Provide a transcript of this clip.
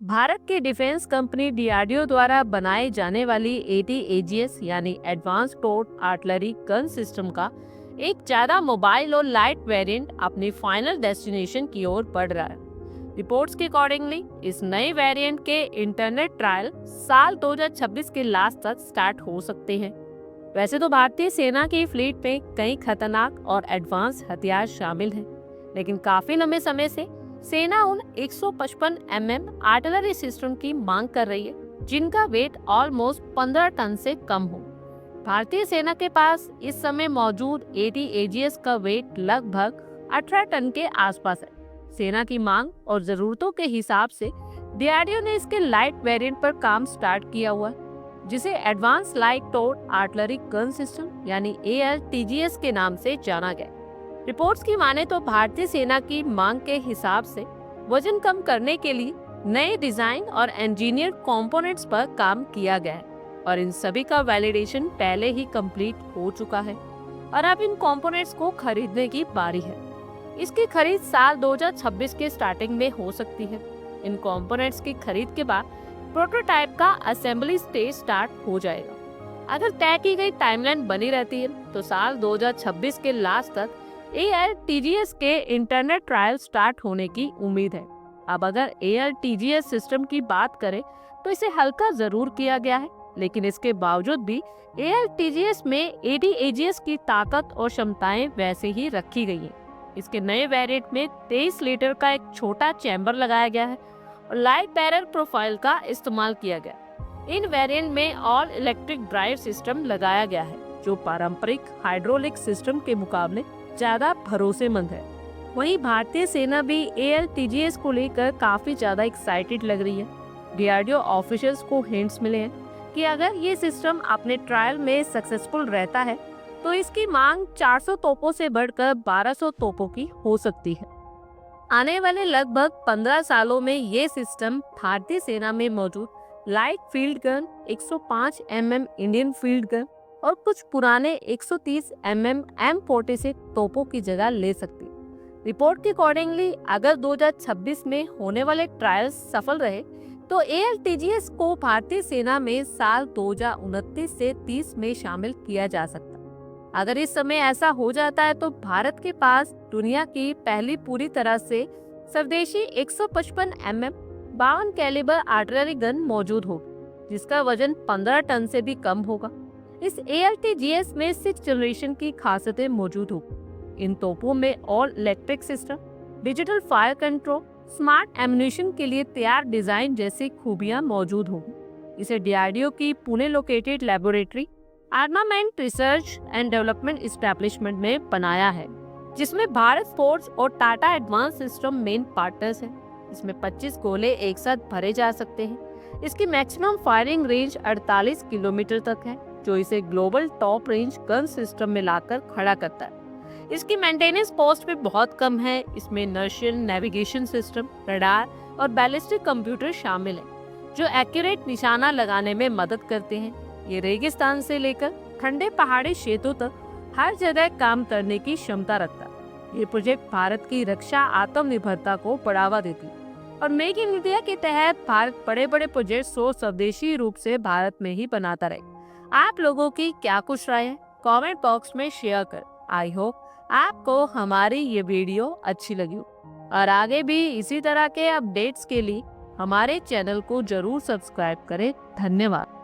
भारत की defence company DRDO द्वारा बनाई जाने वाली एटीएजीएस यानी एडवांस टोर्ड आर्टिलरी गन सिस्टम का एक ज्यादा मोबाइल और लाइट वेरिएंट अपनी फाइनल डेस्टिनेशन की ओर बढ़ रहा है। रिपोर्ट्स के अकॉर्डिंगली इस नए वेरिएंट के इंटरनेट ट्रायल साल 2026 के लास्ट तक स्टार्ट हो सकते हैं। वैसे तो भारतीय सेना की फ्लीट में कई खतरनाक और एडवांस हथियार शामिल हैं, लेकिन काफी लंबे समय से सेना उन 155 आर्टिलरी सिस्टम की मांग कर रही है जिनका वेट ऑलमोस्ट 15 टन से कम हो। भारतीय सेना के पास इस समय मौजूद एटीएजीएस का वेट लगभग 18 टन के आसपास है। सेना की मांग और जरूरतों के हिसाब से डीआरडीओ ने इसके लाइट वेरिएंट पर काम स्टार्ट किया हुआ है, जिसे एडवांस लाइट टोर्ड आर्टिलरी गन सिस्टम यानी एएलटीजीएस के नाम से जाना गया। रिपोर्ट्स की माने तो भारतीय सेना की मांग के हिसाब से वजन कम करने के लिए नए डिजाइन और इंजीनियर कंपोनेंट्स पर काम किया गया है और इन सभी का वैलिडेशन पहले ही कंप्लीट हो चुका है और अब इन कंपोनेंट्स को खरीदने की बारी है। इसकी खरीद साल 2026 के स्टार्टिंग में हो सकती है। इन कंपोनेंट्स की खरीद के बाद प्रोटोटाइप का असेंबली स्टेज स्टार्ट हो जाएगा। अगर तय की गई टाइमलाइन बनी रहती है तो साल 2026 के लास्ट तक एएलटीजीएस के इंटरनेट ट्रायल स्टार्ट होने की उम्मीद है। अब अगर एएलटीजीएस सिस्टम की बात करें तो इसे हल्का जरूर किया गया है, लेकिन इसके बावजूद भी एएलटीजीएस में एटीएजीएस की ताकत और क्षमताएं वैसे ही रखी गई हैं। इसके नए वेरिएंट में 23 लीटर का एक छोटा चैम्बर लगाया गया है और लाइट बैरल प्रोफाइल का इस्तेमाल किया गया। इन वेरिएंट में ऑल इलेक्ट्रिक ड्राइव सिस्टम लगाया गया है, जो पारंपरिक हाइड्रोलिक सिस्टम के मुकाबले ज्यादा भरोसेमंद है। वहीं भारतीय सेना भी एएलटीजीएस को लेकर काफी ज्यादा एक्साइटेड लग रही है। डीआरडीओ ऑफिशियल्स को हिंट्स मिले हैं कि अगर ये सिस्टम अपने ट्रायल में सक्सेसफुल रहता है तो इसकी मांग 400 तोपों से बढ़कर 1200 तोपों की हो सकती है। आने वाले लगभग 15 सालों में ये सिस्टम भारतीय सेना में मौजूद light field gun, 105 Indian field gun और कुछ पुराने 130 M46 तोपों की जगह ले सकती है। रिपोर्ट के अकॉर्डिंगली अगर 2026 में होने वाले ट्रायल्स सफल रहे तो एएलटीजीएस को भारतीय सेना में साल 2029 से 30 में शामिल किया जा सकता है। अगर इस समय ऐसा हो जाता है तो भारत के पास दुनिया की पहली पूरी तरह से स्वदेशी 155 52 कैलिबर आर्टिलरी गन मौजूद होगी, जिसका वजन 15 टन से भी कम होगा। इस एएलटीजीएस में 6 जनरेशन की खासियतें मौजूद होगी। इन तोपों में all electric system, digital fire control, smart ammunition के लिए तैयार डिजाइन जैसी खूबियां मौजूद होंगी। इसे डीआरडीओ की Pune located laboratory armament research and development establishment में बनाया है, जिसमें भारत फोर्स और Tata advance system main partners हैं। इसमें 25 गोले एक साथ भरे जा सकते हैं। इसकी मैक्सिमम फायरिंग रेंज 48 किलोमीटर तक है, जो इसे global top range gun system में लाकर खड़ा करता है। इसकी मेंटेनेंस कॉस्ट भी बहुत कम है। इसमें इनर्शियल नेविगेशन सिस्टम, रडार और बैलिस्टिक कंप्यूटर शामिल हैं, जो एक्यूरेट निशाना लगाने में मदद करते हैं। ये रेगिस्तान से लेकर ठंडे पहाड़ी क्षेत्रों तक हर जगह काम करने की क्षमता रखता है। ये प्रोजेक्ट भारत की रक्षा आत्मनिर्भरता को बढ़ावा देती है और मेक इन इंडिया के तहत भारत बड़े बड़े प्रोजेक्ट को स्वदेशी रूप से भारत में ही बनाता रहे। आप लोगों की क्या कुछ राय है, कमेंट बॉक्स में शेयर कर। आई होप आपको हमारी ये वीडियो अच्छी लगी हो और आगे भी इसी तरह के अपडेट्स के लिए हमारे चैनल को जरूर सब्सक्राइब करें। धन्यवाद।